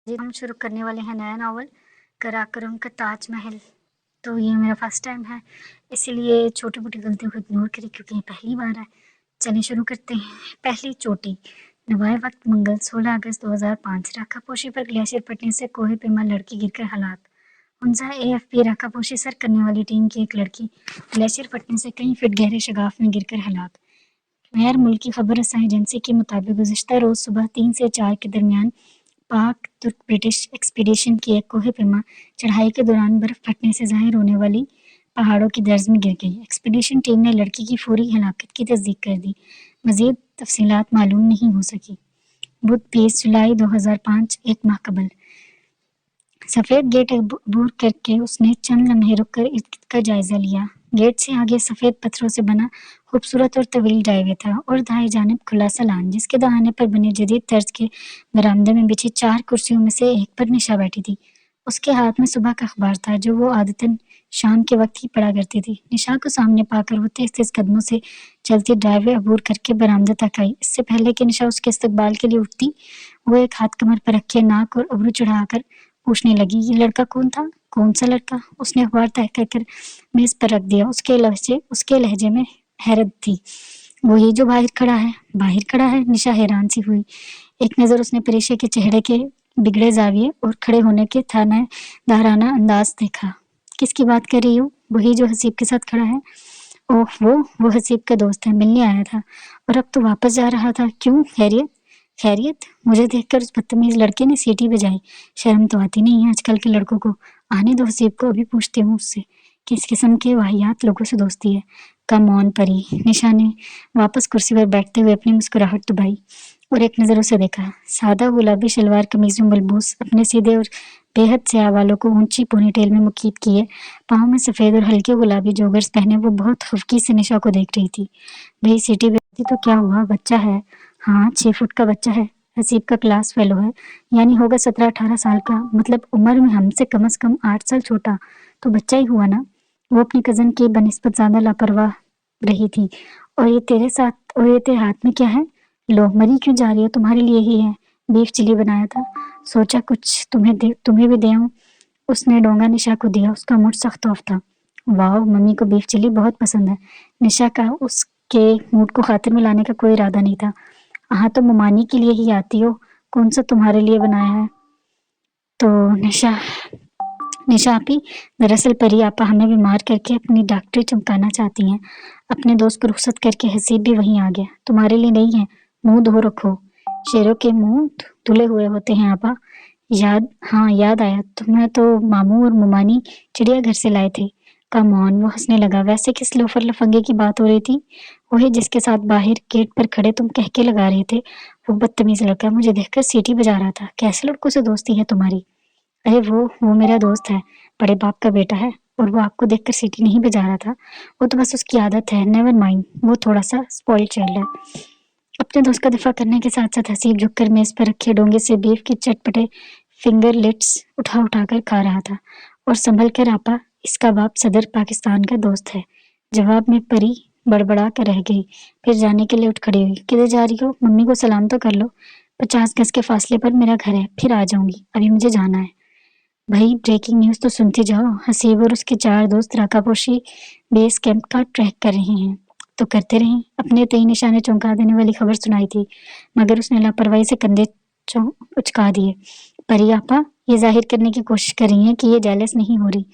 जी, हम शुरू करने वाले हैं नया नावल कराकरम का ताजमहल। तो ये मेरा फर्स्ट टाइम है, इसीलिए छोटी-मोटी गलतियों को इग्नोर करें क्योंकि ये पहली बार है। चलिए शुरू करते हैं। पहली चोटी। नवाए वक्त मंगल 16 अगस्त 2005 राकापोशी पर ग्लेशियर फटने से कोहे पेमा लड़की गिरकर हलाक। हुंजा एएफपी राकापोशी सर करने वाली टीम की एक लड़की ग्लेशियर फटने से कई फीट गहरे शगाफ में गिरकर हलाक। गैर मुल्की खबर रसाई एजेंसी के मुताबिक गुज़िश्ता रोज़ सुबह 3 से 4 के दरमियान पाक तुर्क ब्रिटिश एक्सपीडिशन की एक कोहे पेमा चढ़ाई के दौरान बर्फ फटने से ज़ाहिर होने वाली पहाड़ों की दर्ज में गिर गई। एक्सपीडिशन टीम ने लड़की की फौरी हलाकत की तस्दीक कर दी। मज़ीद तफसीलात मालूम नहीं हो सकी। बुध 20 जुलाई 2005 एक माह कबल सफ़ेद गेट अबूर करके उसने चंद लम्हे रुककर इर्द-गिर्द का जायजा लिया। गेट से आगे सफ़ेद पत्थरों से बना खूबसूरत और तवील ड्राइवे था और दाएं जानिब खुला सा लान, जिसके दहाने पर बने जदीद तर्ज के बरामदे में बिछी 4 कुर्सियों में से एक पर निशा बैठी थी। उसके हाथ में सुबह का अखबार था जो वो आदतन शाम के वक्त ही पढ़ा करती थी। निशा को सामने पाकर वो तेज-तेज कदमों से चलती ड्राइवे अबूर करके बरामदे तक आई। इससे पहले कि निशा उसके इस्तकबाल के लिए उठती, वो एक हाथ कमर पर रखे नाक और अबरू चढ़ाकर पूछने लगी, ये लड़का कौन था? कौन सा लड़का? उसने अखबार तह कर मेज पर रख दिया। उसके लहजे में हैरत थी। वही जो बाहर खड़ा है। बाहर खड़ा है? निशा हैरान सी हुई। एक नज़र उसने परीशे के चेहरे के बिगड़े जाविये और खड़े होने के दाराना अंदाज देखा। किसकी बात कर रही हो? वही जो हसीब के साथ खड़ा है। ओह, वो हसीब का दोस्त है, मिलने आया था और अब तो वापस जा रहा था। क्यों? खैरियत? खैरियत? मुझे देखकर उस बदतमीज लड़के ने सीटी बजाई। शर्म तो आती नहीं है आजकल के लड़कों को। आने दो हसीब को, अभी पूछती हूँ उससे किस किस्म के वाहियात लोगों से दोस्ती है। कम ऑन परी। निशा ने वापस कुर्सी पर बैठते हुए अपनी मुस्कुराहट दबाई और एक नज़र उसे देखा। सादा गुलाबी शलवार कमीज में मलबूस, अपने सीधे और बेहद स्याह बालों को ऊंची पोनीटेल में मुकीद किए, पाँव में सफ़ेद और हल्के गुलाबी जोगर्स पहने वो बहुत खफकी से निशा को देख रही थी। भाई सीटी बजती तो क्या हुआ, बच्चा है। हाँ, 6 फुट का बच्चा है। हसीब का क्लास फेलो है, यानी होगा 17-18 साल का, मतलब उम्र में हमसे कम से कम 8 साल छोटा, तो बच्चा ही हुआ ना। वो अपनी कज़न की बनिस्बत ज़्यादा लापरवाह रही थी। और ये तेरे हाथ में क्या है? लो, मरी क्यों जा रही है? तुम्हारे लिए ही है, बीफ चिली बनाया था, सोचा कुछ तुम्हें भी दे आऊं। उसने डोंगा निशा को दिया। उसका मुंह सख्त ऑफ था। वाह, मम्मी को बीफ चिली बहुत पसंद है। निशा का उसके मूड को खातिर में लाने का कोई इरादा नहीं था। हाँ, तो ममानी के लिए ही आती हो, कौन सा तुम्हारे लिए बनाया है? तो निशा आपी, दरअसल परी आपा हमें बीमार करके अपनी डॉक्टरी चमकाना चाहती हैं। अपने दोस्त को रुखसत करके हसीब भी वहीं आ गया। तुम्हारे लिए नहीं है, मुंह धो रखो। शेरों के मुंह धुले हुए होते हैं आपा। याद आया, तुम्हें तो मामू और मुमानी चिड़ियाघर से लाए थे। कम ऑन, वो हंसने लगा। वैसे किस लोफर लफंगे की बात हो रही थी? वही जिसके साथ बाहर गेट पर खड़े तुम कहके लगा रहे थे। वो बदतमीज लड़का मुझे देखकर सीटी बजा रहा था। कैसे लड़कों से दोस्ती है तुम्हारी? अरे वो मेरा दोस्त है, बड़े बाप का बेटा है, और वो आपको देखकर सीटी नहीं बजा रहा था। वो तो बस उसकी आदत है, नेवर माइंड, वो थोड़ा सा स्पॉइल्ड चाइल्ड है। अपने दोस्त का दिफा करने के साथ साथ हसीब झुककर मेज पर रखे डोंगे से बीफ की चटपटे फिंगर लिट्स उठा कर खा रहा था। और संभल कर आपा, इसका बाप सदर पाकिस्तान का दोस्त है। जवाब में परी बड़बड़ा कर रह गई, फिर जाने के लिए उठ खड़ी हुई। किधर जा रही हो? मम्मी को सलाम तो कर लो। 50 गज के फासले पर मेरा घर है, फिर आ जाऊंगी, अभी मुझे जाना है। भाई, ब्रेकिंग न्यूज़ तो सुनती जाओ। हसीब और उसके 4 दोस्त राकापोशी बेस कैंप का ट्रैक कर रहे हैं। तो करते रहें। अपने तय निशाने चौंका देने वाली खबर सुनाई थी, मगर उसने लापरवाही से कंधे उचका दिए। परी आपा ये जाहिर करने की कोशिश कर रही हैं कि ये जेलस नहीं हो रही।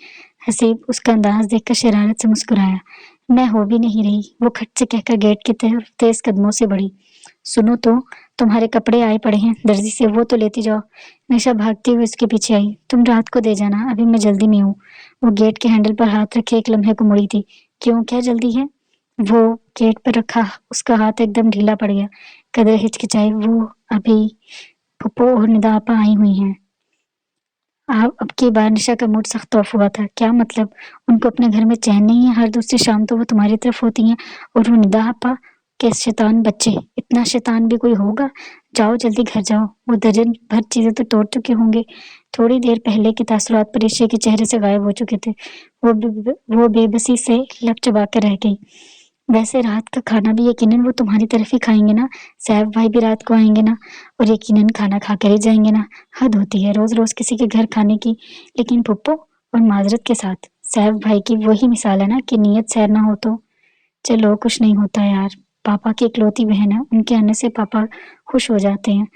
हसीब उसका अंदाज देखकर शरारत से मुस्कुराया। मैं हो भी नहीं रही, वो खट से कहकर गेट की तरफ तेज कदमों से बढ़ी। सुनो तो, तुम्हारे कपड़े आए पड़े हैं दर्जी से, वो तो लेती जाओ। निशा भागती हुई उसके पीछे आई। तुम रात को दे जाना, अभी मैं जल्दी में हूँ। वो गेट के हैंडल पर हाथ रखे एक लम्हे को मुड़ी थी। क्यों, क्या जल्दी है? वो गेट पर रखा उसका हाथ एकदम ढीला पड़ गया। कदर हिचकिचाई। वो अभी पप्पो और निदा आपा आई हुई हैं। अब की बार निशा का मूड सख्त ऑफ हुआ था। क्या मतलब? उनको अपने घर में चैन नहीं है? हर दूसरी शाम तो वो तुम्हारी तरफ होती हैं, और वो निदा आपा के शैतान बच्चे। इतना शैतान भी कोई होगा? जाओ जल्दी घर जाओ। वो दर्जन भर चीजें तो तोड़ चुके होंगे। थोड़ी देर पहले के तासुरात परीक्षे के चेहरे से गायब हो चुके थे। वो बेबसी से लब चबा कर रह गई। वैसे रात का खाना भी यकीनन वो तुम्हारी तरफ ही खाएंगे ना। सैफ भाई भी रात को आएंगे ना, और यकीनन खाना खा कर ही जाएंगे ना। हद होती है रोज रोज किसी के घर खाने की। लेकिन पुप्पो, और माजरत के साथ, सैफ भाई की वही मिसाल है ना कि नीयत सैर ना हो तो। चलो कुछ नहीं होता यार, पापा की इकलौती बहन है, उनके आने से पापा खुश हो जाते हैं।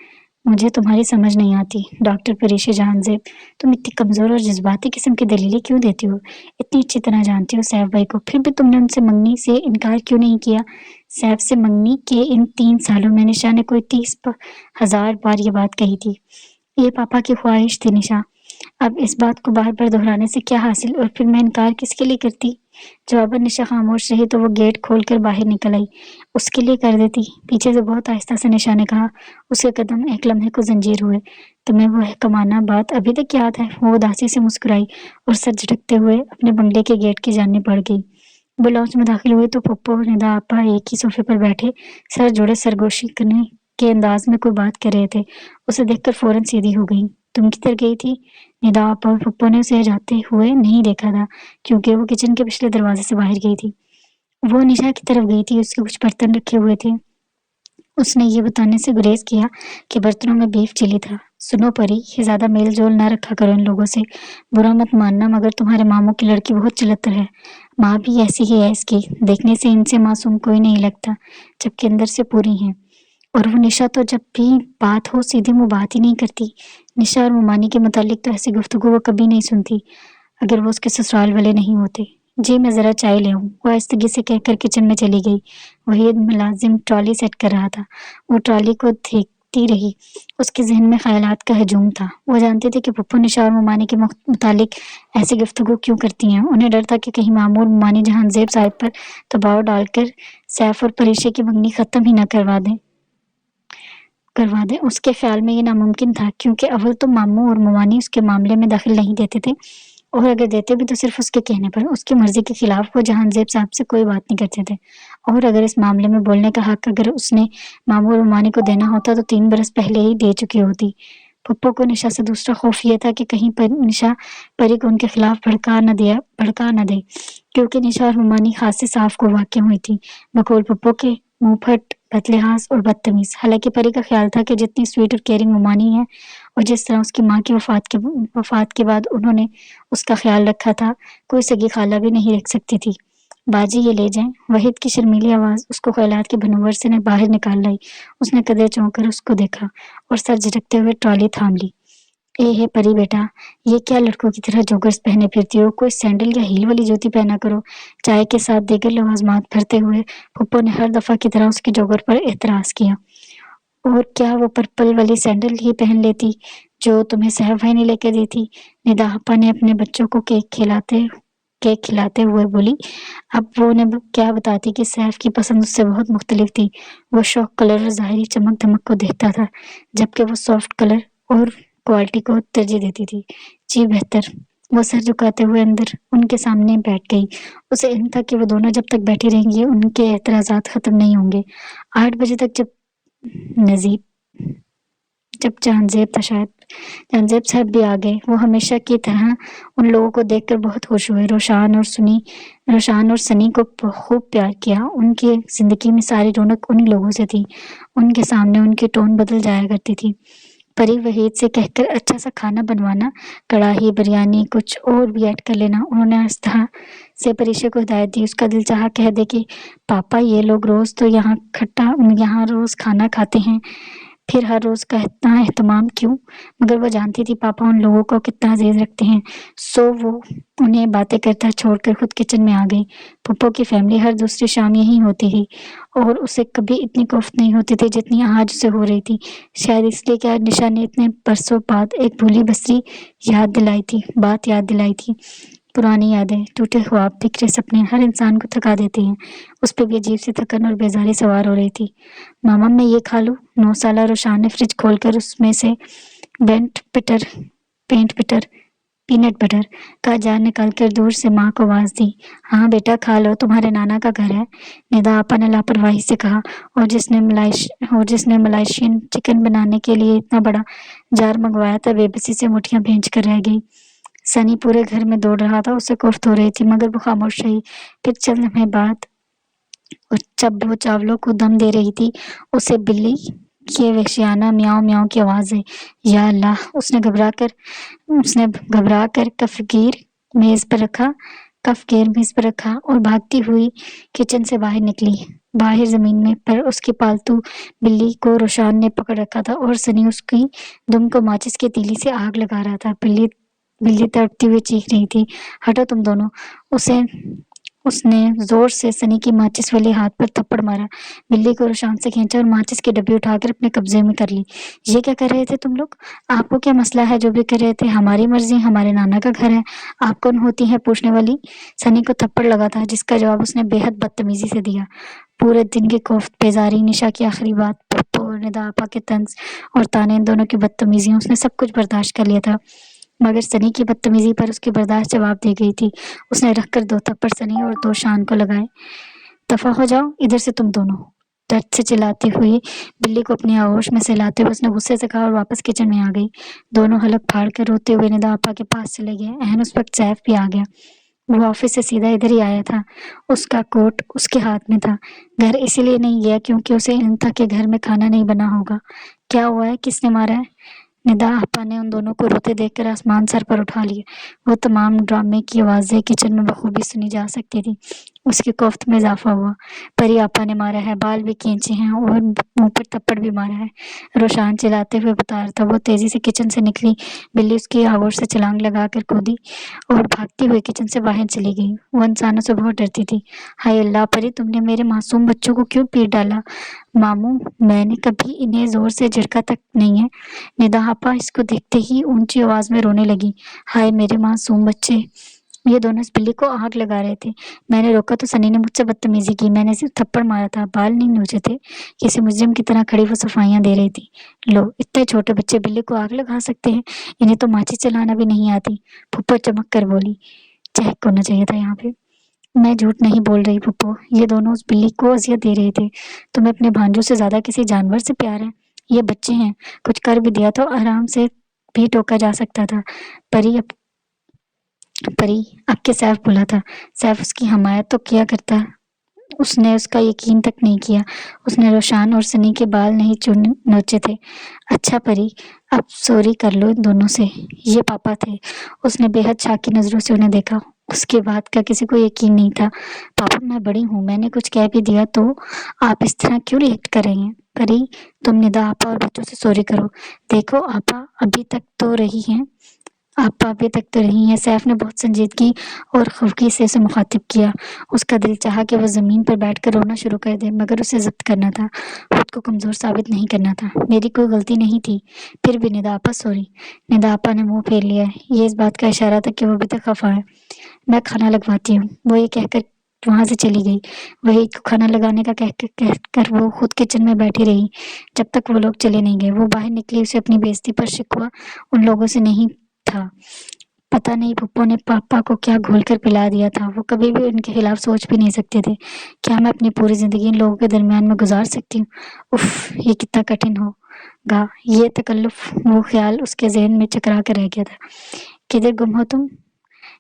मुझे तुम्हारी समझ नहीं आती डॉक्टर परीशा जहांजेब। तुम इतनी कमजोर और जज्बाती किस्म की दलीलें क्यों देती हो? इतनी अच्छी तरह जानती हो सैफ भाई को, फिर भी तुमने उनसे मंगनी से इनकार क्यों नहीं किया? सैफ से मंगनी के इन 3 सालों में निशा ने कोई 30,000 बार ये बात कही थी। ये पापा की ख्वाहिश थी निशा। अब इस बात को बार बार दोहराने से क्या हासिल, और फिर मैं इनकार किसके लिए करती? जवाबन निशा खामोश रही तो वो गेट खोलकर बाहर निकल आई। उसके लिए कर देती। पीछे से बहुत आहिस्ता से निशा ने कहा। उसके कदम एक लम्हे को जंजीर हुए। तुम्हें वो कमाना बात अभी तक याद है? वो उदासी से मुस्कुराई और सर झटकते हुए अपने बंगले के गेट की जाने बढ़ गई। वो लॉन्च में दाखिल हुए तो पप्पू और निदा आपा एक ही सोफे पर बैठे सर जोड़े सरगोशी करने के अंदाज में कोई बात कर रहे थे। उसे देखकर फौरन सीधी हो गई। तुम किधर गई थी? निदा आपा और पप्पू ने उसे जाते हुए नहीं देखा था, क्योंकि वो किचन के पिछले दरवाजे से बाहर गई थी। वो निशा की तरफ गई थी, उसके कुछ बर्तन रखे हुए थे। उसने ये बताने से गुरेज किया कि बर्तनों में बीफ चिली था। सुनो परी, ये ज्यादा मेल जोल ना रखा करो इन लोगों से। बुरा मत मानना, मगर तुम्हारे मामू की लड़की बहुत चलत्तर है। माँ भी ऐसी ही है इसकी। देखने से इनसे मासूम कोई नहीं लगता, जबकि अंदर से पूरी हैं। और वो निशा तो जब भी बात हो सीधे मुंह बात ही नहीं करती। निशा और मुमानी के मुतालिक तो ऐसी गुफ्तगू वो कभी नहीं सुनती, अगर वो उसके ससुराल वाले नहीं होते। जी मैं जरा चाय ले आऊं, वो आहिस्तगी से कहकर किचन में चली गई। वही मुलाजिम ट्रॉली सेट कर रहा था। वो ट्रॉली को देखती रही। उसके जहन में ख्यालात का हजूम था। वो जानती थी कि पप्पू निशा और मुमानी के मुतालिक ऐसी गुफ्तगू क्यों करती हैं। उन्हें डर था कि कहीं मामूर मुमानी जहांजेब साहिब पर दबाव डालकर सैफ और परीशा की मंगनी खत्म ही न करवा दे। उसके ख्याल में ये नामुमकिन था, क्योंकि अव्वल तो मामू और मुमानी उसके मामले में दखल नहीं देते थे, और अगर देते भी तो सिर्फ उसके कहने पर। उसकी मर्जी के खिलाफ वो जहांजेब साहब से कोई बात नहीं करते थे। और अगर इस मामले में बोलने का हक अगर उसने मामू और मुमानी को देना होता तो 3 बरस पहले ही दे चुकी होती। पप्पू को निशा से दूसरा खौफ ये था कि कहीं पर निशा परी को उनके खिलाफ भड़का न दे, क्योंकि निशा और मुमानी खासी साफ को वाक़ हुई थी, बकौल पप्पू के मुंहफट, बदलिहाज और बदतमीज। हालांकि परी का ख्याल था कि जितनी स्वीट और केयरिंग मुमानी है, और जिस तरह उसकी माँ की वफात के बाद उन्होंने उसका ख्याल रखा था, कोई सगी खाला भी नहीं रख सकती थी। बाजी ये ले जाएं। वहीद की शर्मीली आवाज उसको ख्यालात के भनोवर से ने बाहर निकाल लाई। उसने कदर चौंक कर उसको देखा और सर झटकते हुए ट्रॉली थाम ली। ए है परी बेटा, ये क्या लड़कों की तरह जोगर्स पहने फिरती हो? कोई सैंडल या हील वाली जूती पहना करो। चाय के साथ देगर लवाजमात भरते हुए पप्पू ने हर दफा की तरह उसकी जोगर पर एतराज किया। और क्या वो पर्पल वाली सैंडल ही पहन लेती जो तुम्हें सहब भाई ने लेकर दी थी? निदा अपा ने अपने बच्चों को केक खिलाते हुए बोली। अब वो ने क्या बताती कि सैफ की पसंद उससे बहुत मुख्तलिफ थी। वो शौक कलर और ज़ाहिरी चमक धमक को देखता था, जबकि वो सॉफ्ट कलर और क्वालिटी को तरजीह देती थी। जी बेहतर। वो सर झुकाते हुए अंदर उनके सामने बैठ गई। उसे इल्म था कि वो दोनों जब तक बैठी रहेंगी उनके एतराज़ात खत्म नहीं होंगे। 8 बजे तक नजीब जब जहांजेब था, शायद जहांजेब साहब भी आ गए। वो हमेशा की तरह उन लोगों को देखकर बहुत खुश हुए। रोशान और सनी को खूब प्यार किया। उनकी जिंदगी में सारी रौनक उन्हीं लोगों से थी। उनके सामने उनकी टोन बदल जाया करती थी। परी वहीद से कहकर अच्छा सा खाना बनवाना, कढ़ाई बिरयानी कुछ और भी ऐड कर लेना। उन्होंने आस्था से परीशा को हिदायत दी। उसका दिल चाहा कह दे कि पापा ये लोग रोज तो यहाँ रोज खाना खाते हैं, फिर हर रोज का इतना एहतमाम क्यों? मगर वो जानती थी पापा उन लोगों को कितना अजीज रखते हैं। सो वो उन्हें बातें करता छोड़कर खुद किचन में आ गई। पप्पू की फैमिली हर दूसरी शाम यहीं होती थी, और उसे कभी इतनी कोफ्त नहीं होती थी जितनी आज उसे हो रही थी। शायद इसलिए कि आज निशा ने इतने बरसों बाद एक भूली बसरी बात याद दिलाई थी। पुरानी यादें, टूटे ख्वाब, बिखरे सपने हर इंसान को थका देते हैं। उस पर भी अजीब सी थकन और बेजारी सवार हो रही थी। मामा मैं ये खा लूं? 9 साला रोशान ने फ्रिज खोलकर उसमें से पेंट पिटर पीनट बटर का जार निकालकर दूर से माँ को आवाज दी। हाँ बेटा खा लो, तुम्हारे नाना का घर है, निदा आपा ने लापरवाही से कहा। और जिसने मलाइशियन चिकन बनाने के लिए इतना बड़ा जार मंगवाया था बेबसी से मुठियां भेज कर रह गई। सनी पूरे घर में दौड़ रहा था। उसे कोफ्त हो रही थी, मगर वो खामोश रही। फिर चंद लम्हे बाद اور جب وہ چاولوں کو دم دے رہی تھی اسے بلی کی وحشیانہ میاؤں میاؤں کی آواز ہے۔ یا اللہ! اس نے گھبرا کر کف گیر میز پر رکھا اور بھاگتی ہوئی کچن سے باہر نکلی۔ باہر زمین میں پر اس کی پالتو بلی کو روشان نے پکڑ رکھا تھا اور سنی اس کی دم کو ماچس کی تیلی سے آگ لگا رہا تھا۔ بلی تڑپتی ہوئی چیخ رہی تھی، ہٹو تم دونوں! اس نے زور سے سنی کی ماچس والے ہاتھ پر تھپڑ مارا، بلی کو روشان سے کھینچا اور ماچس کی ڈبی اٹھا کر اپنے قبضے میں کر لی۔ یہ کیا کر رہے تھے تم لوگ؟ آپ کو کیا مسئلہ ہے جو بھی کر رہے تھے؟ ہماری مرضی، ہمارے نانا کا گھر ہے، آپ کون ہوتی ہے پوچھنے والی؟ سنی کو تھپڑ لگا تھا جس کا جواب اس نے بے حد بدتمیزی سے دیا۔ پورے دن کی کوفت بیزاری، نشا کی آخری بات، پپو اور ندا آپا کے طنز اور تانے، ان دونوں کی بدتمیزیاں، اس نے سب کچھ برداشت کر لیا تھا، مگر سنی کی بدتمیزی پر اس کی برداشت جواب دے گئی تھی۔ اس نے رکھ کر 2 تھپڑ سنی اور 2 شان کو لگائے۔ دفع ہو جاؤ ادھر سے تم دونوں! درد سے چلاتی ہوئی بلی کو اپنی آغوش میں سلاتے ہوئے اس نے غصے سے کہا اور واپس کچن میں آ گئی۔ دونوں حلق پھاڑ کر روتے ہوئے ندا آپا کے پاس چلے گئے۔ عین اس وقت سیف بھی آ گیا۔ وہ آفس سے سیدھا ادھر ہی آیا تھا، اس کا کوٹ اس کے ہاتھ میں تھا۔ گھر اسی لیے نہیں گیا کیونکہ اسے علم تھا کہ گھر میں کھانا نہیں بنا ہوگا۔ کیا ہوا ہے؟ کس نے مارا ہے؟ ندا آپا نے ان دونوں کو روتے دیکھ کر آسمان سر پر اٹھا لیے۔ وہ تمام ڈرامے کی آوازیں کچن میں بخوبی سنی جا سکتی تھی۔ اس کی کوفت میں اضافہ ہوا۔ پری آپا نے مارا ہے، بال بھی کھینچے ہیں اور منہ پر تھپڑ بھی مارا ہے، روشان چلاتے ہوئے بتا رہا تھا۔ وہ تیزی سے کچن سے نکلی، بلی اس کی آغوش سے چھلانگ لگا کر کودی اور بھاگتی ہوئی کچن سے باہر چلی گئی۔ وہ انسانوں سے بہت ڈرتی تھی۔ ہائے اللہ پری، تم نے میرے معصوم بچوں کو کیوں پیٹ ڈالا؟ ماموں، میں نے کبھی انہیں زور سے جھڑکا تک نہیں ہے۔ ندا آپا اس کو دیکھتے ہی اونچی آواز میں رونے لگی۔ ہائے میرے معصوم بچے! یہ دونوں اس بلی کو آگ لگا رہے تھے۔ میں نے روکا تو سنی نے مجھ سے بدتمیزی کی، میں نے صرف تھپڑ مارا تھا، بال نہیں نوچے تھے۔ کسی مجرم کی طرح کھڑی وہ صفائیاں دے رہی تھی۔ لو، اتنے چھوٹے بچے بلی کو آگ لگا سکتے ہیں؟ انہیں تو ماچس چلانا بھی نہیں آتی۔ پھپھو چمک کر بولی۔ چہک ہونا چاہیے تھا یہاں پہ۔ میں جھوٹ نہیں بول رہی پھپھو، یہ دونوں اس بلی کو اذیت دے رہے تھے۔ تمہیں اپنے بھانجوں سے زیادہ کسی جانور سے پیار ہے؟ یہ بچے ہیں، کچھ کر بھی دیا تو آرام سے بھی ٹوکا جا سکتا تھا۔ پری اب کے سیف بولا تھا۔ سیف اس کی حمایت تو کیا کرتا، اس نے اس کا یقین تک نہیں کیا۔ اس نے روشان اور سنی کے بال نہیں نوچے تھے۔ اچھا پری، اب سوری کر لو ان دونوں سے، یہ پاپا تھے۔ اس نے بے حد شاکی نظروں سے انہیں دیکھا۔ اس کی بات کا کسی کو یقین نہیں تھا۔ پاپا میں بڑی ہوں، میں نے کچھ کہہ بھی دیا تو آپ اس طرح کیوں ریئیکٹ کر رہی ہیں؟ پری تم ندا آپا اور بچوں سے سوری کرو۔ دیکھو آپا ابھی تک تو رہی ہیں۔ سیف نے بہت سنجیدگی اور خفگی سے اسے مخاطب کیا۔ اس کا دل چاہا کہ وہ زمین پر بیٹھ کر رونا شروع کر دے، مگر اسے ضبط کرنا تھا، خود کو کمزور ثابت نہیں کرنا تھا۔ میری کوئی غلطی نہیں تھی، پھر بھی ندا آپا سوری۔ ندا آپا نے منہ پھیر لیا۔ یہ اس بات کا اشارہ تھا کہ وہ ابھی تک خفا ہے۔ میں کھانا لگواتی ہوں، وہ یہ کہہ کر وہاں سے چلی گئی۔ وہی کھانا لگانے کا کہہ کر وہ خود کچن میں بیٹھی رہی جب تک وہ لوگ چلے نہیں گئے۔ وہ باہر نکلی، اسے اپنی بے عزتی پر شکوہ ان لوگوں سے نہیں تھا۔ پتہ نہیں پھپھو نے پاپا کو کیا گھول کر پلا دیا تھا، وہ کبھی بھی ان کے خلاف سوچ بھی نہیں سکتے تھے۔ کیا میں اپنی پوری زندگی ان لوگوں کے درمیان میں گزار سکتی ہوں؟ اف، یہ کتنا کٹھن ہوگا۔ یہ تکلف، وہ خیال اس کے ذہن میں چکرا کر رہ گیا تھا۔ کدھر گم ہو تم؟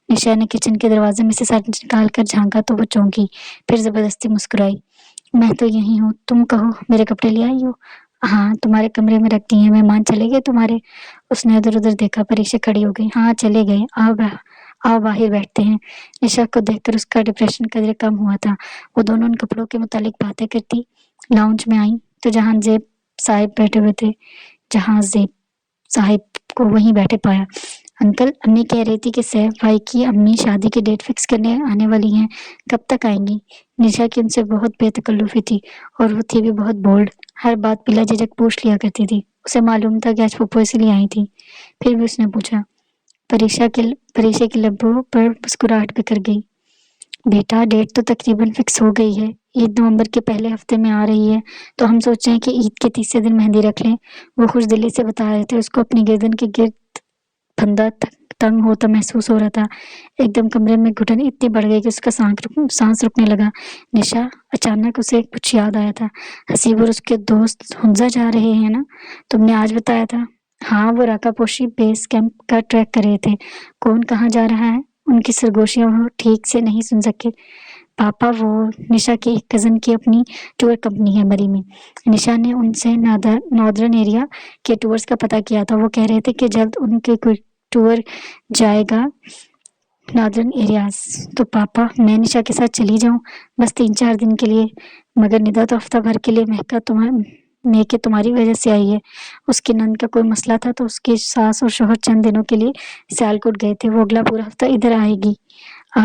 نشا نے کچن کے دروازے میں سے سر نکال کر جھانکا تو وہ چونکی، پھر زبردستی مسکرائی۔ میں تو یہی ہوں، تم کہو میرے کپڑے لے آئی ہو؟ ہاں، تمہارے کمرے میں رکھ دی ہیں۔ مہمان چلے گئے تمہارے؟ اس نے ادھر ادھر دیکھا۔ پریشا کھڑی ہو گئی۔ ہاں چلے گئے، آؤ باہر بیٹھتے ہیں۔ نشا کو دیکھ کر اس کا ڈپریشن قدرے کم ہوا تھا۔ وہ دونوں ان کپڑوں کے متعلق باتیں کرتی لاؤنج میں آئیں تو جہاں زیب صاحب بیٹھے ہوئے تھے، جہاں زیب صاحب کو وہیں بیٹھے پایا۔ انکل، امی کہہ رہی تھی کہ سیف بھائی کی امی شادی کی ڈیٹ فکس کرنے آنے والی ہیں، کب تک آئیں گی؟ نشا کی ان سے بہت بے تکلفی تھی اور وہ تھی بھی بہت بولڈ، ہر بات بلا جھجک پوچھ لیا کرتی تھی۔ اسے معلوم تھا کہ آج پھپھو اسی لیے آئی تھی، پھر بھی اس نے پوچھا۔ پریشا کی لبوں پر مسکراہٹ بکھر گئی۔ بیٹا، ڈیٹ تو تقریباً فکس ہو گئی ہے، عید نومبر کے پہلے ہفتے میں آ رہی ہے، تو ہم سوچ رہے ہیں کہ عید کے تیسرے دن مہندی رکھ لیں۔ وہ خوش دلی سے بتا رہے تھے۔ اس کو اپنی گردن کے گرد پھندا تنگ ہوتا محسوس ہو رہا تھا۔ ایک دم کمرے میں گھٹن اتنی بڑھ گئی کہ اس کا سانس رکنے لگا۔ نشا، اچانک اسے کچھ یاد آیا تھا۔ حسیب اور اس کے دوست ہنزا جا رہے ہیں نا، تم نے آج بتایا تھا۔ ہاں، وہ راکا پوشی بیس کیمپ کا ٹریک کر رہے تھے۔ کون کہاں جا رہا ہے؟ ان کی سرگوشیاں وہ ٹھیک سے نہیں سن سکے۔ पापा वो निशा के एक कज़न की अपनी टूर कंपनी है बरी में। निशा ने उनसे नॉर्दर्न एरिया के टूर्स का पता किया था। वो कह रहे थे कि जल्द उनके कोई टूर जाएगा नॉर्दर्न एरियाज। तो पापा मैं निशा के साथ चली जाऊं बस 3-4 दिन के लिए। मगर निदा तो हफ्ता भर के लिए महके तुम्हारी वजह से आई है। उसकी नंद का कोई मसला था तो उसके सास और शौहर चंद दिनों के लिए सियालकोट गए थे। वो अगला पूरा हफ्ता इधर आ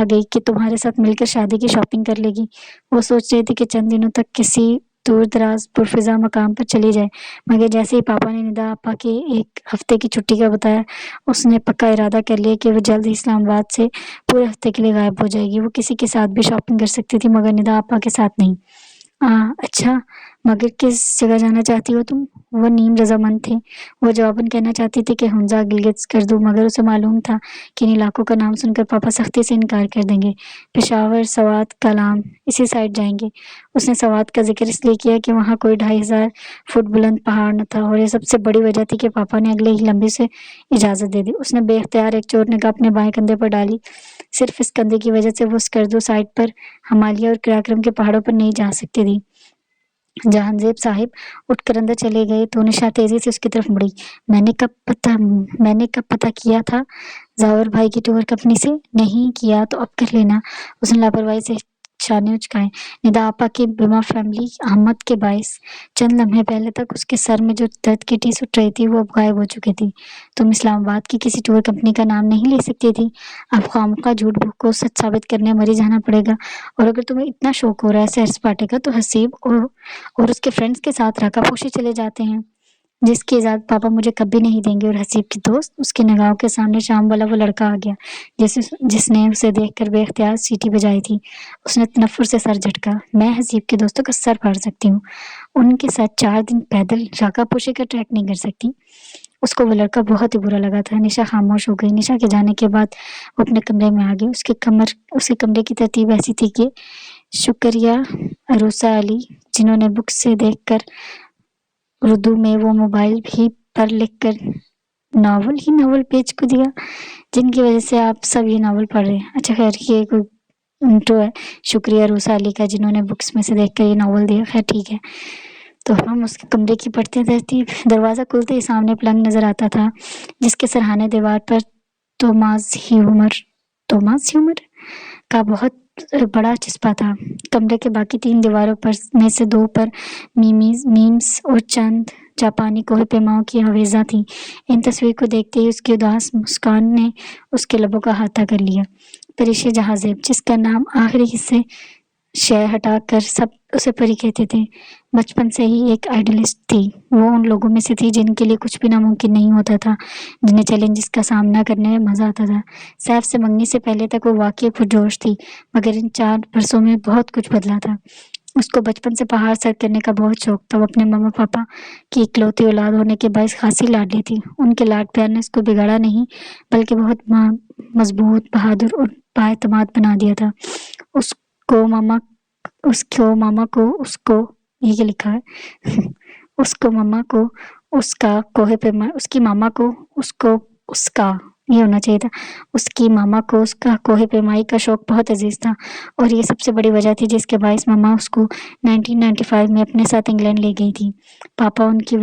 गई कि तुम्हारे साथ मिलकर शादी की शॉपिंग कर लेगी। वो सोच रही थी कि चंद दिनों तक किसी दूर दराज पुरफिजा मकाम पर चली जाए। मगर जैसे ही पापा ने निदा आपा के एक हफ्ते की छुट्टी का बताया, उसने पक्का इरादा कर लिया कि वो जल्द ही इस्लामाबाद से पूरे हफ्ते के लिए गायब हो जाएगी। वो किसी के साथ भी शॉपिंग कर सकती थी मगर निदा आपा के साथ नहीं। अच्छा, मगर किस जगह जाना चाहती हो तुम? वो नीम रजामंद थे। वो जवाबन कहना चाहती थी कि हुंजा गिलगित कर दूं, मगर उसे मालूम था कि इन इलाकों का नाम सुनकर पापा सख्ती से इनकार कर देंगे। पेशावर, सवात, कलाम इसी साइड जाएंगे। उसने सवात का जिक्र इसलिए किया कि वहाँ कोई 2500 फुट बुलंद पहाड़ न था और ये सबसे बड़ी वजह थी कि पापा ने अगले ही लंबे से इजाजत दे दी। उसने बेख्तियार एक चोट निगाह अपने बाएं कंधे पर डाली। सिर्फ इस कंधे की वजह से वो स्कर्दो साइड पर हिमालय और कराक्रम के पहाड़ों पर नहीं जा सकती थी। जहांजेब साहिब उठकर अंदर चले गए तो निशा तेजी से उसकी तरफ मुड़ी। मैंने कब पता किया था जावर भाई की टूर कंपनी से? नहीं किया तो अब कर लेना। उसने लापरवाही से शाने उचकाए। निदा आपा की बीमा फैमिली अहमद के बाइस चंद लम्हे पहले तक उसके सर में जो दर्द की टीस उठ रही थी वो अब गायब हो चुकी थी। तुम इस्लामाबाद की किसी टूर कंपनी का नाम नहीं ले सकती थी। अब खामखा झूठ को सच साबित करने मरी जाना पड़ेगा। और अगर तुम्हें इतना शौक हो रहा है सैर सपाटे का तो हसीब और उसके फ्रेंड्स के साथ राकापोशी चले जाते हैं, जिसकी इजाजत पापा मुझे कभी नहीं देंगे। और हसीब की दोस्त, उसकी निगाहों के सामने शाम वाला वो लड़का आ गया जिसने उसे देखकर बेख्तियार सीटी बजाई थी। उसने तनफ्फुर से सर झटका। मैं हसीब के दोस्तों का सर फाड़ सकती हूँ, उनके साथ 4 दिन पैदल राकापोशी का ट्रैक नहीं कर सकती। उसको वो लड़का बहुत ही बुरा लगा था। निशा खामोश हो गई। निशा के जाने के बाद वो अपने कमरे में आ गई। उसके कमरे की तरतीब ऐसी थी कि शुक्रिया अरूसा अली, जिन्होंने बुक से देखकर उर्दू में वो मोबाइल भी पर लिखकर नावल पेज को दिया, जिनकी वजह से आप सब ये नावल पढ़ रहे हैं। अच्छा खैर, ये कोई इंट्रो है शुक्रिया अरूसा अली का, जिन्होंने बुक्स में से देखकर ये नावल दिया। खैर ठीक है, तो हम उसके कमरे की पढ़ते तरतीब। दरवाज़ा खुलते ही सामने पलंग नजर आता था, जिसके सरहाने दीवार पर तोमास ह्यूमर का बहुत बड़ा चिस्पा था। कमरे के बाकी 3 दीवारों पर में से 2 पर मीम्स और चंद जापानी कोहे पैमाओं की हवेजा थी। इन तस्वीर को देखते ही उसकी उदास मुस्कान ने उसके लबों का हाथा कर लिया। परिशे जहाजेब, जिसका नाम आखिरी हिस्से शय हटा कर सब उसे परी कहते थे, बचपन से ही एक आइडलिस्ट थी। वो उन लोगों में से थी जिनके लिए कुछ भी नामुमकिन नहीं होता था, जिन्हें चैलेंजेस का सामना करने में मजा आता था। सैफ से मंगनी से पहले तक वो वाकई पुरजोश थी, मगर इन 4 बरसों में बहुत कुछ बदला था। उसको बचपन से पहाड़ सर करने का बहुत शौक था। वो अपने मम्मा पापा की इकलौती औलाद होने के बायस खासी लाडली थी। उनके लाड प्यार ने उसको बिगाड़ा नहीं, बल्कि बहुत मजबूत, बहादुर और बाएतमाद बना दिया था। उसको मामा को ये क्या लिखा है उसको मामा को उसका कोहे पैमा उसकी मामा को उसको उसका ये होना चाहिए था। उसकी मामा को उसका कोहे पैमाई का शौक बहुत अजीज था और ये सबसे बड़ी वजह थी जिसके बायस मामा उसको 1995 में अपने साथ इंग्लैंड ले गई थी। पापा इसकी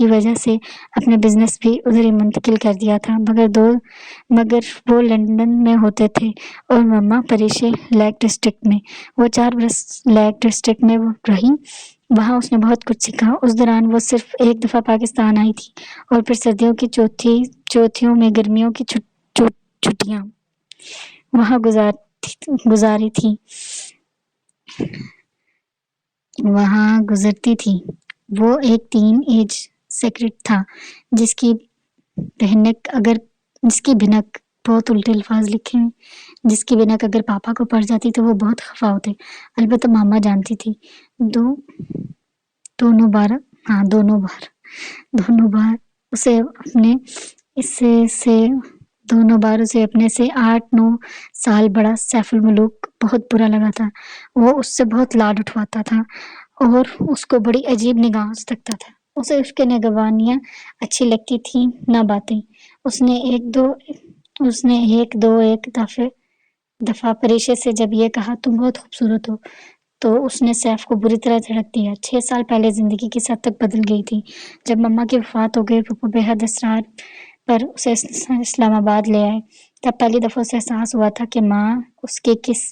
वजह से अपने बिजनेस भी उधर ही मुंतकिल कर दिया था, मगर वो लंदन में होते थे और मम्मा परिशे लेक डिस्ट्रिक्ट में। वो 4 बरस लेक डिस्ट्रिक्ट में रही। वहाँ उसने बहुत कुछ सीखा। उस दौरान वो सिर्फ एक दफ़ा पाकिस्तान आई थी और फिर सर्दियों की चौथियों में गर्मियों की छुट्टियाँ वहाँ गुजरती थी। वो एक टीन एज सेक्रेट था जिसकी भिनक बहुत उल्टे अल्फाज लिखे हैं, जिसकी भिनक अगर पापा को पड़ जाती तो वो बहुत खफा होते। अलबत्ता मामा जानती थी। दोनों बार उसे अपने से 8-9 साल बड़ा सैफुल मलूक बहुत बुरा लगा था। वो उससे बहुत लाड उठवाता था और उसको बड़ी अजीब निगाहों से तकता था। उसे उसके निगहबानियां अच्छी लगती थी, ना बातें। उसने एक दफे دفعہ پریشے سے جب یہ کہا تم بہت خوبصورت ہو تو اس نے سیف کو بری طرح جھڑک دیا۔ 6 سال پہلے زندگی کس حد تک بدل گئی تھی۔ جب مما کی وفات ہو گئی، پپو بے حد اصرار پر اسے اسلام آباد لے آئے، تب پہلی دفعہ اسے احساس ہوا تھا کہ ماں اس کی کس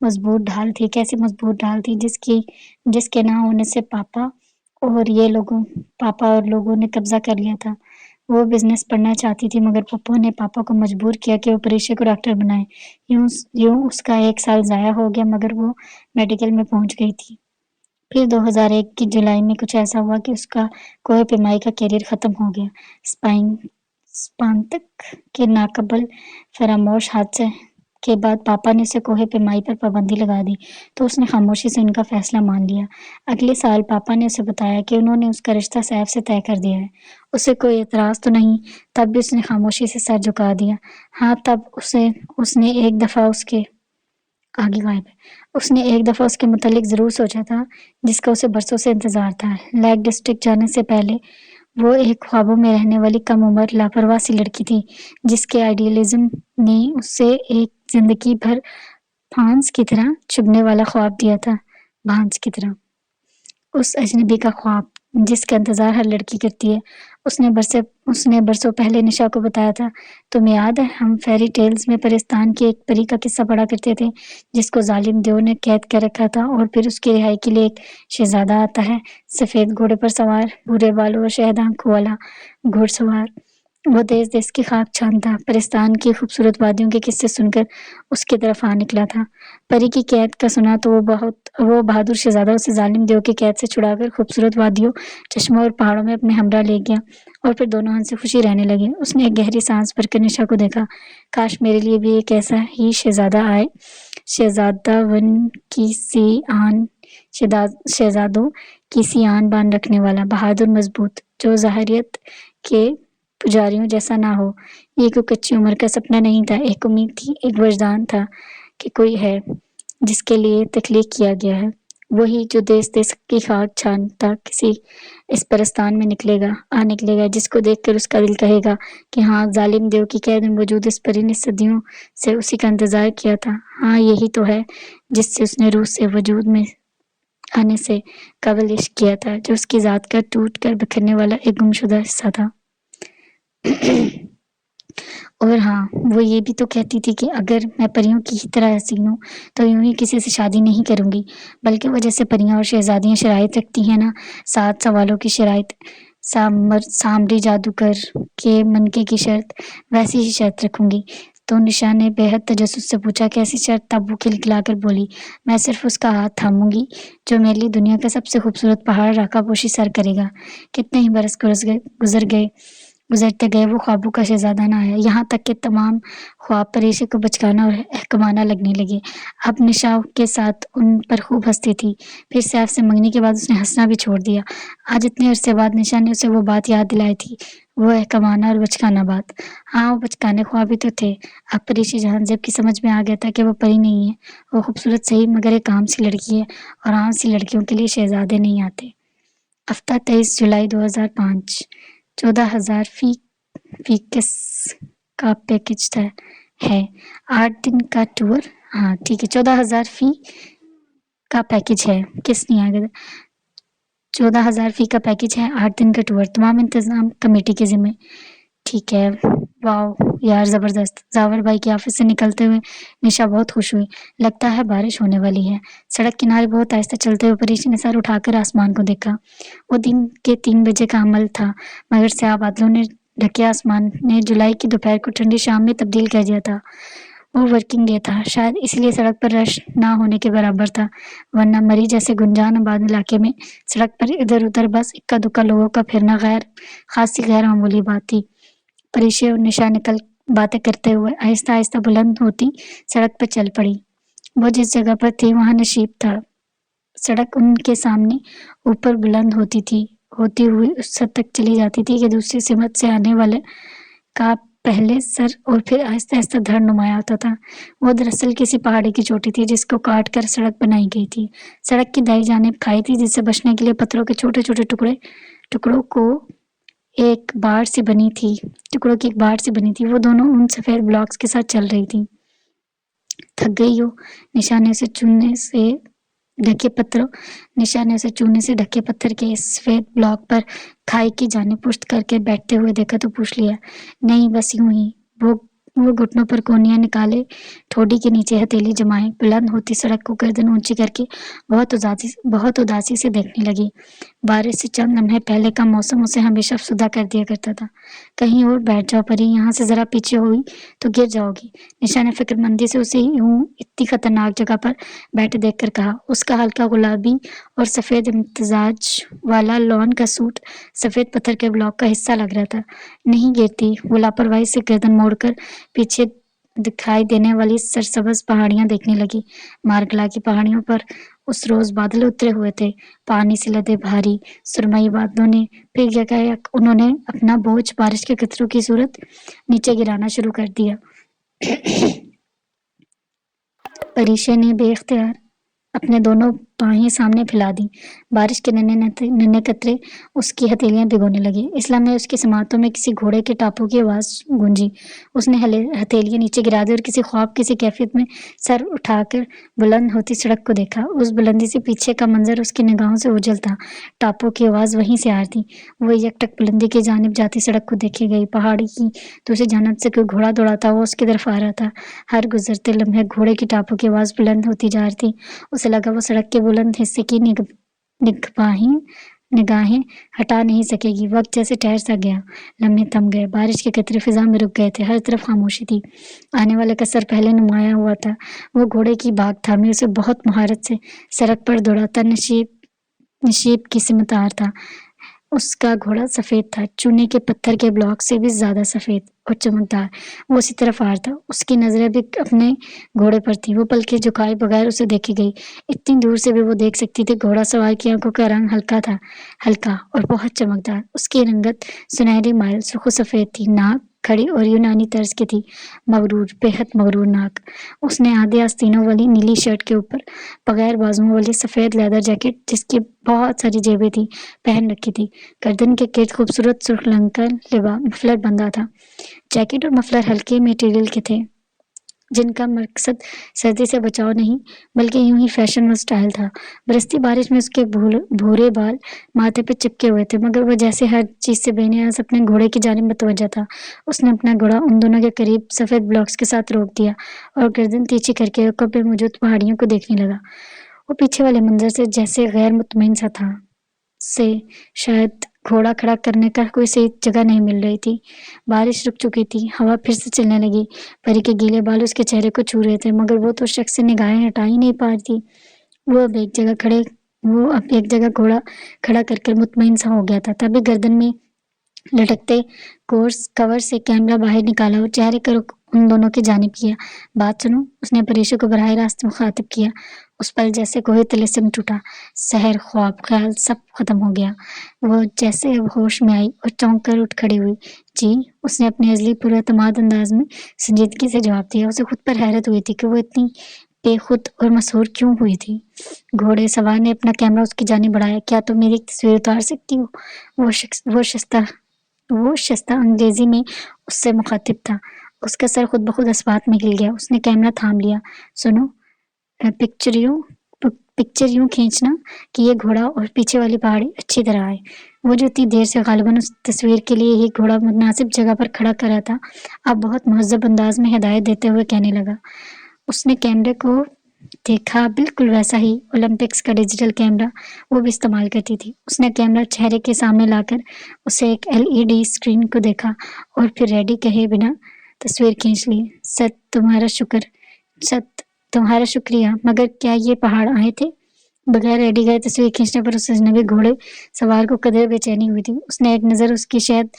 مضبوط ڈھال تھی، کیسی مضبوط ڈھال تھی جس کے نہ ہونے سے پاپا اور لوگوں نے قبضہ کر لیا تھا۔ وہ بزنس پڑھنا چاہتی تھی مگر پپو نے پاپا کو مجبور کیا کہ وہ پریشے کو ڈاکٹر بنائے۔ یوں اس کا 1 سال ضائع ہو گیا مگر وہ میڈیکل میں پہنچ گئی تھی۔ پھر 2001 کی جولائی میں کچھ ایسا ہوا کہ اس کا کوہ پیمائی کا کیریئر ختم ہو گیا۔ سپانتک کے ناقابل فراموش حادثے کے بعد پاپا نے اسے کوہ پیمائی پر پابندی لگا دی تو اس نے خاموشی سے ان کا فیصلہ مان لیا۔ اگلے سال پاپا نے اسے بتایا کہ انہوں نے اس کا رشتہ سیف سے طے کر دیا ہے۔ اسے کوئی اعتراض تو نہیں، تب بھی اس نے خاموشی سے سر جھکا دیا۔ ہاں، تب اس نے ایک دفعہ اس کے متعلق ضرور سوچا تھا جس کا اسے برسوں سے انتظار تھا۔ لیک ڈسٹرکٹ جانے سے پہلے وہ ایک خوابوں میں رہنے والی کم عمر لاپرواہ سی لڑکی تھی جس کے آئیڈیالزم نے اسے ایک زندگی بھر بھانس کی طرح چبھنے والا خواب دیا تھا۔ بھانس کی طرح اس اجنبی کا خواب جس کا انتظار ہر لڑکی کرتی ہے۔ اس نے برسوں پہلے نشا کو بتایا تھا، تمہیں یاد ہے ہم فیری ٹیلز میں پرستان کی ایک پری کا قصہ پڑھا کرتے تھے جس کو ظالم دیو نے قید کر رکھا تھا اور پھر اس کی رہائی کے لیے ایک شہزادہ آتا ہے، سفید گھوڑے پر سوار، بھورے بالوں اور شہد آنکھوں والا گھوڑ سوار۔ وہ دیس کی خاک چھانتا پرستان کی خوبصورت وادیوں کے قصے سن کر اس کی طرف آ نکلا تھا۔ پری کی قید کا سنا تو وہ بہادر شہزادہ اسے ظالم دیو کی قید سے چھڑا کر خوبصورت وادیوں، چشموں اور پہاڑوں میں اپنے ہمراہ لے گیا اور پھر دونوں ہنسی خوشی رہنے لگے۔ اس نے ایک گہری سانس بھر کر نشا کو دیکھا، کاش میرے لیے بھی ایک ایسا ہی شہزادہ آئے، شہزادوں کی سی آن بان رکھنے والا، بہادر، مضبوط، جو ظاہریت کے پجاریوں جیسا نہ ہو۔ یہ کوئی کچی عمر کا سپنا نہیں تھا، ایک امید تھی، ایک وجدان تھا کہ کوئی ہے جس کے لیے تخلیق کیا گیا ہے، وہی جو دیس کی خاک چھانتا کسی اس پرستان میں نکلے گا جس کو دیکھ کر اس کا دل کہے گا کہ ہاں، ظالم دیو کی قید میں موجود اس پری نے صدیوں سے اسی کا انتظار کیا تھا۔ ہاں، یہی تو ہے جس سے اس نے روح سے وجود میں آنے سے قبل عشق کیا تھا، جو اس کی ذات کا ٹوٹ کر بکھرنے والا ایک گمشدہ حصہ تھا۔ اور ہاں، وہ یہ بھی تو کہتی تھی کہ اگر میں پریوں کی ہی طرح حسین ہوں تو یوں ہی کسی سے شادی نہیں کروں گی، بلکہ وہ جیسے پریاں اور شہزادیاں شرائط رکھتی ہیں نا، 7 سوالوں کی شرائط، سامری جادوگر کے منکے کی شرط، ویسی ہی شرط رکھوں گی۔ تو نشا نے بے حد تجسس سے پوچھا، کیسی شرط؟ تب وہ کھلکھلا کر بولی، میں صرف اس کا ہاتھ تھاموں گی جو میرے لیے دنیا کا سب سے خوبصورت پہاڑ راکا پوشی سر کرے گا۔ کتنے ہی برس گزرتے گئے، وہ خوابوں کا شہزادہ نہ آیا، یہاں تک کہ تمام خواب پریشے کو بچکانا اور احکامانہ لگنے لگے۔ اب نشا کے ساتھ ان پر خوب ہنستی تھی، پھر سیف سے منگنی کے بعد اس نے ہنسنا بھی چھوڑ دیا۔ آج اتنے عرصے بعد نشا نے اسے وہ بات یاد دلائی تھی، وہ احکامانہ اور بچکانہ بات۔ ہاں، وہ بچکانے خواب ہی تو تھے۔ اب پریشی جہانزیب کی سمجھ میں آ گیا تھا کہ وہ پری نہیں ہے، وہ خوبصورت صحیح مگر ایک عام سی لڑکی ہے، اور عام سی لڑکیوں کے لیے شہزادے نہیں آتے۔ ہفتہ 23 جولائی 2005 14,000 فی کس کا پیکج ہے، 8 دن کا ٹور۔ ہاں ٹھیک ہے، 14,000 فی کا پیکج ہے، کس نہیں آگے 14,000 فی کا پیکج ہے، 8 دن کا ٹور، تمام انتظام کمیٹی کے ذمہ۔ ٹھیک ہے، واو یار زبردست۔ زاور بھائی کے آفس سے نکلتے ہوئے نشا بہت خوش ہوئی، لگتا ہے بارش ہونے والی ہے۔ سڑک کنارے بہت آہستہ چلتے ہوئے پریشی نے سر اٹھا کر آسمان کو دیکھا۔ وہ دن کے 3 بجے کا عمل تھا مگر سیاہ بادلوں نے ڈھکے آسمان نے جولائی کی دوپہر کو ٹھنڈی شام میں تبدیل کر دیا تھا۔ وہ ورکنگ ڈے تھا، شاید اس لیے سڑک پر رش نہ ہونے کے برابر تھا، ورنہ مری جیسے گنجان آباد علاقے میں سڑک پر ادھر ادھر بس اکا دکا لوگوں کا پھرنا خاصی غیر معمولی بات تھی۔ پریشی اور نشا باتیں کرتے ہوئے آہستہ آہستہ بلند ہوتی سڑک پر چل پڑی۔ وہ جس جگہ پر تھی وہاں نشیب تھا، سڑک ان کے سامنے اوپر بلند ہوتی ہوئی اس حد تک چلی جاتی تھی کہ دوسری سمت سے آنے والے کا پہلے سر اور پھر آہستہ آہستہ دھڑ نمایاں ہوتا تھا۔ وہ دراصل کسی پہاڑی کی چوٹی تھی جس کو کاٹ کر سڑک بنائی گئی تھی۔ سڑک کی دائیں جانب کھائی تھی جس سے بچنے کے لیے پتھروں کے چھوٹے چھوٹے ٹکڑوں کی ایک باڑ سی بنی تھی۔ وہ دونوں ان سفید بلاکس کے ساتھ چل رہی تھی۔ थक गई हो। निशा ने उसे चूने से ढके पत्थर के सफेद ब्लॉक पर खाई की जाने पुष्ट करके बैठते हुए देखा तो पूछ लिया, नहीं बस यूं ही। वो घुटनों पर कोनियां निकाले, ठोडी के नीचे हथेली जमाए, बुलंद होती सड़क को गर्दन ऊंची करके बहुत उदासी से देखने लगी। बारिश से चंद लम्हे पहले का मौसम उसे हमेशा अफसुदा कर दिया करता था। कहीं और बैठ जाओ परी, यहाँ से जरा पीछे हुई तो गिर जाओगी। निशा ने फिक्रमंदी से उसे यूं इतनी खतरनाक जगह पर बैठे देखकर कहा। उसका हल्का गुलाबी और सफेद इम्तजाज वाला लॉन का सूट सफेद पत्थर के ब्लॉक का हिस्सा लग रहा था। नहीं गिरती। वो लापरवाही से गर्दन मोड़कर पीछे दिखाई देने वाली सरसब्ज पहाड़ियां देखने लगी। मार्गला की पहाड़ियों पर उस रोज बादल उतरे हुए थे, पानी से लदे भारी सुरमई बादलों ने। फिर यकायक उन्होंने अपना बोझ बारिश के कतरों की सूरत नीचे गिराना शुरू कर दिया। परीक्षा ने बेख्तियार अपने दोनों बाहें सामने फैला दी। बारिश के नन्हे कतरे उसकी हथेलियां भिगोने लगे। इस लम्हे उसकी समातों में किसी घोड़े के टापों की आवाज गूंजी। उसने हथेलियां नीचे गिरा दी और किसी ख्वाब किसी कैफियत में सर उठाकर बुलंद होती सड़क को देखा। उस बुलंदी से पीछे का मंजर उसकी निगाहों से ओझल था। टापों की आवाज वहीं से आ रही थी। वो एकटक बुलंदी की जानिब जाती सड़क को देखे गई। पहाड़ी की दूसरी जानब से कोई घोड़ा दौड़ाता हुआ उसकी तरफ आ रहा था। हर गुजरते लम्हे घोड़े की टापों की आवाज बुलंद होती जा रही थी। उसे लगा वो सड़क के बुलंद हिस्से की निगाहें हटा नहीं सकेगी। वक्त जैसे ठहर सा गया। लम्हे थम गए। बारिश के कतरे फिजा में रुक गए थे। हर तरफ खामोशी थी। आने वाले का सर पहले नुमाया हुआ था। वो घोड़े की भाग थामी उसे बहुत महारत से सड़क पर दौड़ाता नशीब की सिमतार था। उसका घोड़ा सफेद था, चूने के पत्थर के ब्लॉक से भी ज्यादा सफेद और चमकदार। वो उसी तरफ आ रहा था। उसकी नजरें भी अपने घोड़े पर थी। वो पलके झुकाए बगैर उसे देखी गई। इतनी दूर से भी वो देख सकती थी। घोड़ा सवार की आंखों का रंग हल्का और बहुत चमकदार। उसकी रंगत सुनहरी माइल सुर्ख सफेद थी। नाक खड़ी और यूनानी तर्ज की थी। बेहद मगरूर नाक। उसने आधे आस्तीनों वाली नीली शर्ट के ऊपर बगैर बाजुओं वाली सफेद लेदर जैकेट, जिसकी बहुत सारी जेबें थी, पहन रखी थी। गर्दन के गिर्द खूबसूरत सुर्ख रंग का मफलर बंधा था। जैकेट और मफलर हल्के मटेरियल के थे, जिनका मकसद सर्दी से बचाव नहीं बल्कि यूं ही फैशन और स्टाइल था। बरसती बारिश में उसके भूरे बाल माथे पे चिपके हुए थे, मगर वह जैसे हर चीज से बेनियाज अपने घोड़े की जानिब मुतवज्जा था। उसने अपना घोड़ा उन दोनों के करीब सफेद ब्लॉक्स के साथ रोक दिया और गर्दन तिरछी करके रखों पे मौजूद पहाड़ियों को देखने लगा। वो पीछे वाले मंजर से जैसे गैर मुतमईन सा था। शायद घोड़ा खड़ा करने का कोई सही जगह नहीं मिल रही थी। बारिश रुक चुकी थी। हवा फिर से चलने लगी। परी के गीले बाल उसके चेहरे को छू रहे थे, मगर वो तो शख्स से निगाहें हटा ही नहीं पा रही थी। वो अब एक जगह घोड़ा खड़ा कर मुतमईन सा हो गया था। तभी गर्दन में लटकते कवर से कैमरा बाहर निकाला और चेहरे का रुख उन दोनों की जानिब किया। बात सुनो, उसने परेशा को बराह रास्त मुखातिब किया। उस पल जैसे कोई तिलिस्म टूटा। सहर, ख्वाब, ख्याल सब खत्म हो गया। वो जैसे अब होश में आई और चौंक कर उठ खड़ी हुई। जी, उसने अपने अजली पुरएतमाद अंदाज में संजीदगी से जवाब दिया। उसे खुद पर हैरत हुई थी कि वो इतनी बेखुद और मशहूर क्यों हुई थी। घोड़े सवार ने अपना कैमरा उसकी जानिब बढ़ाया। क्या तुम मेरी तस्वीर उतार सकती हो? वो शस्ता अंग्रेजी में उससे मुखातिब था। उसका सर खुद ब खुद अस्बात में हिल गया। उसने कैमरा थाम लिया। सुनो, पिक्चर यूं खींचना कि ये घोड़ा और पीछे वाली पहाड़ी अच्छी तरह आए। वो जो इतनी देर से गालिबन उस तस्वीर के लिए ही घोड़ा मुनासिब जगह पर खड़ा करा था, अब बहुत मुहज्जब अंदाज में हिदायत देते हुए कहने लगा। उसने कैमरे को देखा, बिल्कुल वैसा ही ओलंपिक्स का डिजिटल कैमरा वो भी इस्तेमाल करती थी। उसने कैमरा चेहरे के सामने लाकर उसे एक LED स्क्रीन को देखा और फिर रेडी कहे बिना तस्वीर खींच ली। तुम्हारा शुक्रिया, मगर क्या ये पहाड़ आए थे? बगैर रेडी गए तस्वीर खींचने पर उस अजनबी घोड़े सवार को कदर बेचैनी हुई थी। उसने एक नज़र उसकी शायद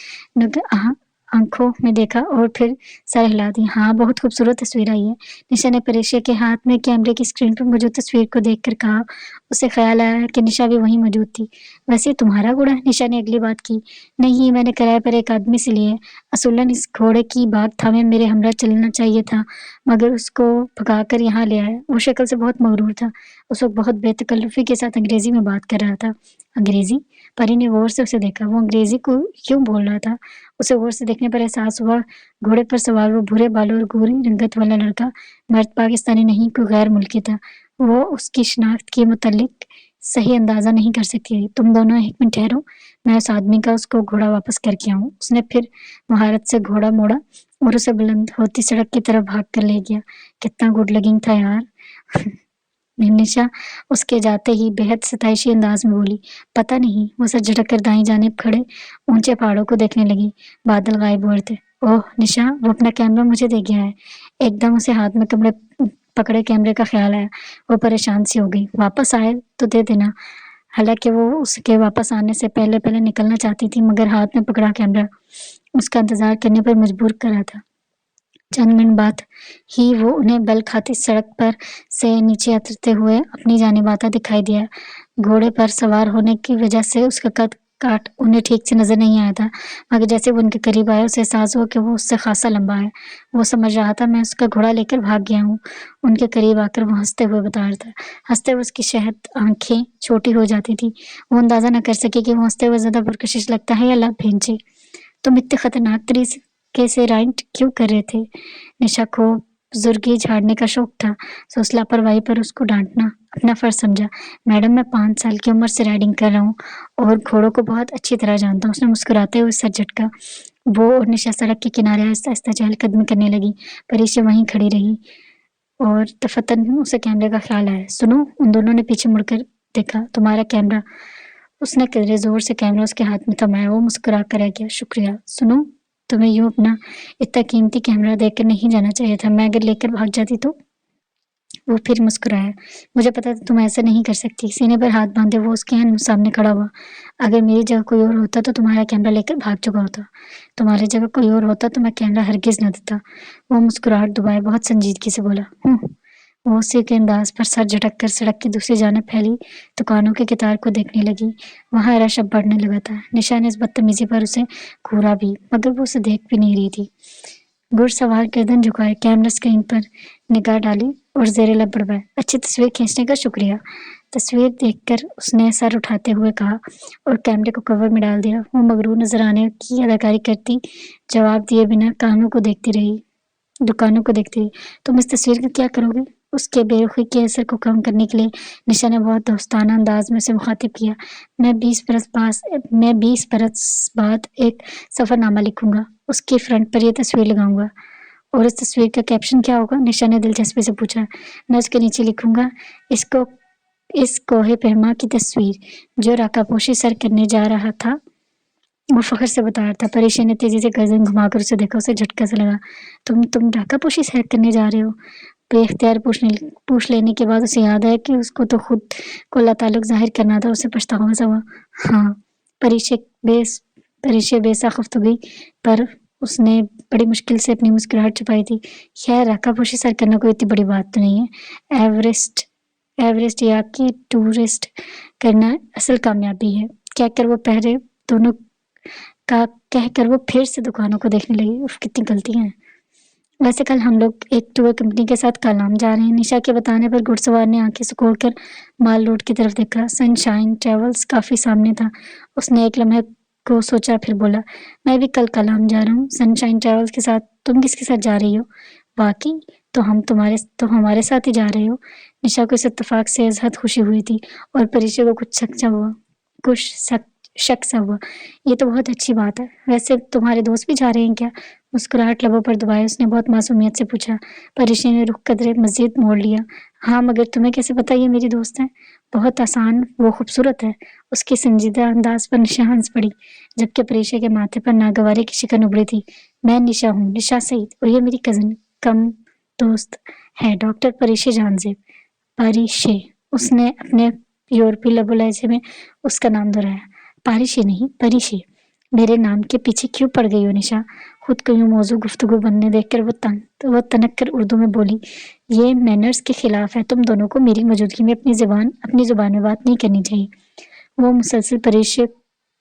आंखों में देखा और फिर सर हिला दी। हाँ, बहुत खूबसूरत तस्वीर आई है। निशा ने परेशिया के हाथ में कैमरे की स्क्रीन पर मौजूद तस्वीर को देखकर कहा। उसे ख्याल आया कि निशा भी वहीं मौजूद थी। वैसे तुम्हारा घोड़ा? निशा ने अगली बात की। नहीं, मैंने किराए पर एक आदमी से लिए। असूलन इस घोड़े की बात थामे मेरे हमरा चलना चाहिए था, मगर उसको भगाकर यहाँ ले आया। वो शक्ल से बहुत मगरूर था। उस वक्त बहुत बेतकल्लुफी के साथ अंग्रेजी में बात कर रहा था। अंग्रेजी? परी ने गौर से उसे देखा। वो अंग्रेजी को क्यों बोल रहा था? उसे गौर से देखने पर एहसास हुआ घोड़े पर सवार वो भूरे बालों और गोरी रंगत वाला लड़का मर्द पाकिस्तानी नहीं, कोई गैर मुल्की था। वो उसकी शिनाख्त के मुतालिक सही अंदाजा नहीं कर सकती थी। तुम दोनों एक मिनट ठहरो, मैं उस आदमी का उसको घोड़ा वापस करके आऊं। उसने फिर महारत से घोड़ा मोड़ा और उसे बुलंद होती सड़क की तरफ भाग कर ले गया। कितना गुड लगिंग था यार। निशा उसके जाते ही बेहद सताइशी अंदाज में बोली। पता नहीं, वो सर झटक कर दाईं जानिब खड़े ऊंचे पहाड़ों को देखने लगी। बादल गायब हुए थे। ओह निशा, वो अपना कैमरा मुझे दे गया है। एकदम उसे हाथ में कमरे पकड़े कैमरे का ख्याल आया। वो परेशान सी हो गई। वापस आए तो दे देना। हालांकि वो उसके वापस आने से पहले पहले निकलना चाहती थी, मगर हाथ में पकड़ा कैमरा उसका इंतजार करने पर मजबूर कर रहा था। चंद मिनट बाद ही वो उन्हें बल खाती सड़क पर से नीचे उतरते हुए अपनी जानिब आता दिखाई दिया। घोड़े पर सवार होने की वजह से उसका कद काट उन्हें ठीक से नजर नहीं आया था, मगर जैसे वो उनके करीब आया उसे एहसास हुआ कि वो उससे खासा लंबा है। वो समझ रहा था मैं उसका घोड़ा लेकर भाग गया हूँ। उनके करीब आकर वो हंसते हुए बता रहा था। हंसते हुए उसकी शहद आंखें छोटी हो जाती थी। वो अंदाजा न कर सके कि वो हंसते हुए ज्यादा पुरकशिश लगता है या लब भेंचे। तुम इतने खतरनाक तरीके से राइड क्यों कर रहे थे? निशा को बुजुर्गी झाड़ने का शौक था, तो उस लापरवाही पर उसको डांटना अपना फर्ज समझा। मैडम, मैं 5 साल की उम्र से राइडिंग कर रहा हूँ और घोड़ों को बहुत अच्छी तरह जानता हूँ। उसने मुस्कुराते हुए सर झटका। वो और निशा सड़क के किनारे आहिस्ता आहिस्ता चहलकदमी करने लगी। परीक्षा वहीं खड़ी रही और दफतन उसे कैमरे का ख्याल आया। सुनो, उन दोनों ने पीछे मुड़कर देखा। तुम्हारा कैमरा। उसने कदरे जोर से कैमरा उसके हाथ में थमाया। वो मुस्कुरा कर रह गया। शुक्रिया। सुनो, तुम्हें यूं अपना इतना कीमती कैमरा देकर नहीं जाना चाहिए था। मैं अगर लेकर भाग जाती तो? वो फिर मुस्कुराया। मुझे पता था तुम ऐसा नहीं कर सकती। सीने पर हाथ बांधे वो उसके सामने खड़ा हुआ। अगर मेरी जगह कोई और होता तो तुम्हारा कैमरा लेकर भाग चुका होता। तुम्हारी जगह कोई और होता तो मैं कैमरा हरगिज न देता। वो मुस्कुराहट दबाए बहुत संजीदगी से बोला। वो उसी के अंदाज पर सर झटक कर सड़क की दूसरी जानिब फैली दुकानों के कितार को देखने लगी। वहां रश अब बढ़ने लगा था। निशा ने इस बदतमीजी पर उसे घूरा भी, मगर वो उसे देख भी नहीं रही थी। घुड़सवार गर्दन झुकाए कैमरा स्क्रीन पर निगाह डाली और जेरे लब बढ़वाए। अच्छी तस्वीर खींचने का शुक्रिया। तस्वीर देखकर उसने सर उठाते हुए कहा और कैमरे को कवर में डाल दिया। वो मगरूर नजर आने की अदाकारी करती जवाब दिए बिना दुकानों को देखती रही। तुम इस तस्वीर का क्या करोगे? उसके बेरुखी के असर को कम करने के लिए निशा ने बहुत दोस्ताना अंदाज में उसे मुखातिब किया। मैं 20 बरस बाद एक सफरनामा लिखूंगा। उसकी फ्रंट पर यह तस्वीर लगाऊंगा। और इस तस्वीर का कैप्शन क्या होगा? निशा ने दिलचस्पी से पूछा। मैं उसके नीचे लिखूंगा, इस कोहे पहमा की तस्वीर जो राकापोशी सर करने जा रहा था। वो फख्र से बता रहा था। परीक्षा ने तेजी से गर्दन घुमाकर उसे देखा। उसे झटका सा लगा। तुम राकापोशी सर करने जा रहे हो? बेख्तियार पूछ लेने के बाद उसे याद आया कि उसको तो खुद को लाताल्लुक जाहिर करना था। उसे पछतावा सा हुआ। हाँ। परीक्षा बेसाख्त हो गई, पर उसने बड़ी मुश्किल से अपनी मुस्कुराहट छुपाई थी। खैर, राकापोशी सर करना कोई इतनी बड़ी बात तो नहीं है। एवरेस्ट या कि टूरिस्ट करना असल कामयाबी है। कहकर वो फिर से दुकानों को देखने लगी। उफ, कितनी गलतियां हैं। वैसे कल हम लोग एक टूर कंपनी के साथ कलाम जा रहे हैं। निशा के बताने पर घुड़सवार ने आंखें सिकोड़कर माल रोड की तरफ देखा। सनशाइन ट्रेवल्स काफी सामने था। उसने एक लम्हे को सोचा, फिर बोला, मैं भी कल कलाम जा रहा हूँ सनशाइन ट्रेवल्स के साथ। तुम किसके साथ जा रही हो? वाकई? तो हमारे साथ ही जा रहे हो। निशा को इस इत्तेफाक से अजहद खुशी हुई थी और परिचय को कुछ शक सा हुआ। ये तो बहुत अच्छी बात है। वैसे तुम्हारे दोस्त भी जा रहे हैं क्या? मुस्कुराहट लबों पर दबाए उसने बहुत मासूमियत से पूछा। परिचय ने रुख कदरे मस्जिद मोड़ लिया। हाँ, मगर तुम्हें कैसे पता ये मेरी दोस्त है? बहुत आसान, वो खूबसूरत है। उसके संजीदा अंदाज पर निशा हंस पड़ी, जबकि परिचय के माथे पर नागवारी की शिकन उभरी थी। मैं निशा हूँ, निशा सईद, और ये मेरी कजन कम दोस्त है, डॉक्टर परिचय जानजेब। परिचय। उसने अपने यूरोपीय लबो लहजे में उसका नाम दोहराया। पारिशे नहीं, परिशे। मेरे नाम के पीछे क्यों पड़ गई हो निशा? खुद को यूं मौजू गुफ्तगू बनने देखकर वो तनक कर उर्दू में बोली। ये मैनर्स के खिलाफ है। तुम दोनों को मेरी मौजूदगी में अपनी जुबान में बात नहीं करनी चाहिए। वो मुसलसल परिशे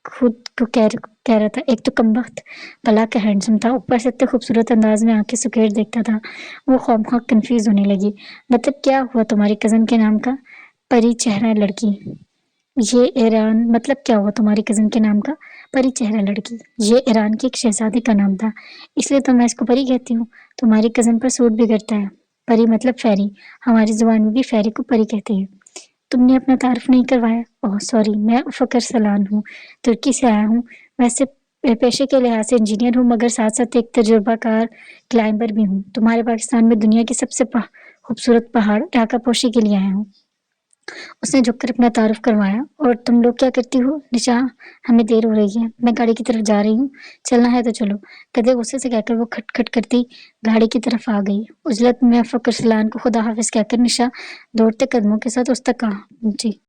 खुद को कह रहा था। एक तो कमबख्त भला का हैंडसम था, ऊपर से इतने खूबसूरत अंदाज में आंखें सुकेड़ देखता था। वो खौफनाक कंफ्यूज होने लगी। मतलब क्या हुआ तुम्हारी कजन के नाम का? परी चेहरा लड़की। یہ ایران مطلب کیا ہوا تمہاری کزن کے نام کا؟ پری چہرہ لڑکی، یہ ایران کے ایک شہزادے کا نام تھا، اس لیے تو میں اس کو پری کہتی ہوں۔ تمہاری کزن پر سوٹ بھی کرتا ہے۔ پری مطلب فیری، ہماری زبان میں بھی فیری کو پری کہتے ہیں۔ تم نے اپنا تعارف نہیں کروایا۔ اوہ سوری، میں افق ارسلان ہوں، ترکی سے آیا ہوں۔ ویسے پیشے کے لحاظ سے انجینئر ہوں، مگر ساتھ ساتھ ایک تجربہ کار کلائمبر بھی ہوں۔ تمہارے پاکستان میں دنیا کے سب سے خوبصورت پہاڑ ڈھاکہ پوشی کے لیے آیا ہوں۔ اس نے جھک کر اپنا تعارف کروایا۔ اور تم لوگ کیا کرتی ہو؟ نشا، ہمیں دیر ہو رہی ہے، میں گاڑی کی طرف جا رہی ہوں، چلنا ہے تو چلو۔ گدھے غصے سے کہہ کر وہ کھٹ کھٹ کرتی گاڑی کی طرف آ گئی۔ عجلت میں افق ارسلان کو خدا حافظ کہہ کر نشا دوڑتے قدموں کے ساتھ اس تک پہنچی۔